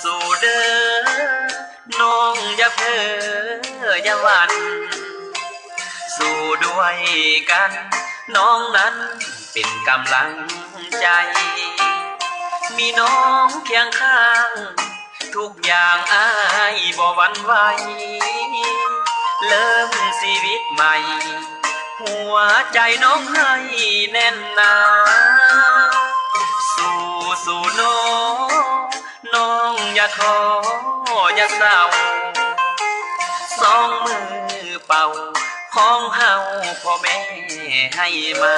สู่เด้อน้องอย่าเพ้ออย่าหวั่นสู้ด้วยกันน้องนั้นเป็นกำลังใจมีน้องเคียงข้างทุกอย่างอ้ายบ่หวั่นไหวเริ่มชีวิตใหม่หัวใจน้องให้แน่นหนาสู่น้องอย่าท้ออย่าเศร้าสองมือเป่าของเฮาพ่อแม่ให้มา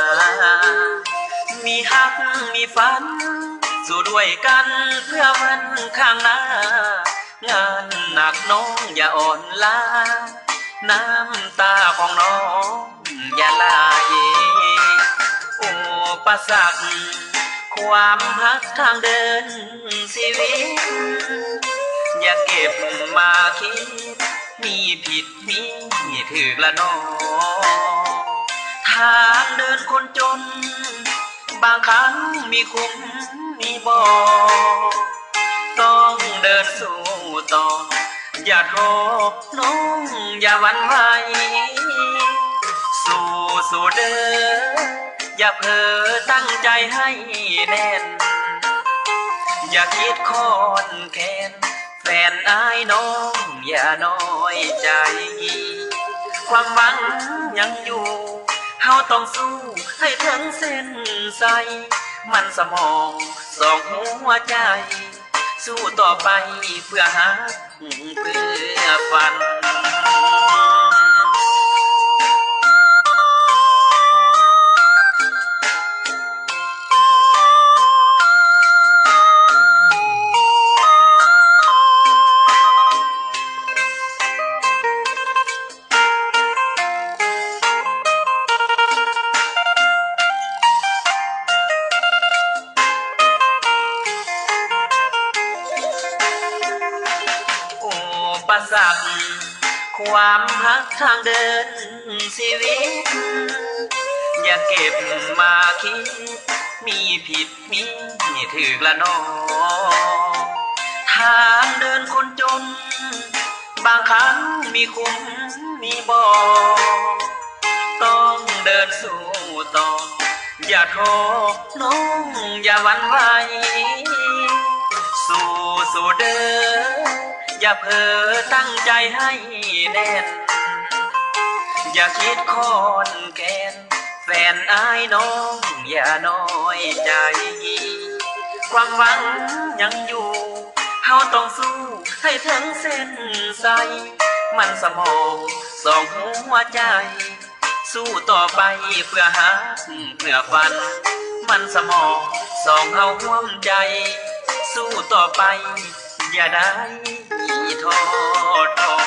มีฮักมีฝันสู้ด้วยกันเพื่อวันข้างหน้างานหนักน้องอย่าอ่อนล้าน้ำตาของน้องอย่าไหลอุปสรรคความฮักทางเดินชีวิตอย่าเก็บมาคิดมีผิดมีถูกละน้องทางเดินคนจนบางครั้งมีคุ้มมีบ่ต้องเดินสู้ต่ออย่าท้อน้องอย่าหวั่นไหวสู่เด้ออย่าเพ้อตั้งใจให้แน่นอย่าคิดคอนแค้นแฟนอ้ายน้องอย่าน้อยใจความหวังยังอยู่เฮาต้องสู้ให้ถึงเส้นชัยมันสมองสองหัวใจสู้ต่อไปเพื่อหาเพื่อฝันอุปสรรคความฮักทางเดินชีวิตอย่าเก็บมาคิดมีผิดมีถูกละน้องทางเดินคนจนบางครั้งมีคุ้มมีบ่ต้องเดินสู้ต่ออย่าท้อน้องอย่าหวั่นไหวสู่เด้ออย่าเพ้อตั้งใจให้แน่นอย่าคิดคอนแค้นแฟนอ้ายน้องอย่าน้อยใจความหวังยังอยู่เฮาต้องสู้ให้ถึงเส้นชัยมันสมองสองหัวใจสู้ต่อไปเพื่อหาเพื่อฝันมันสมองสองเฮาร่วมใจสู้ต่อไปอย่าได้ท้อ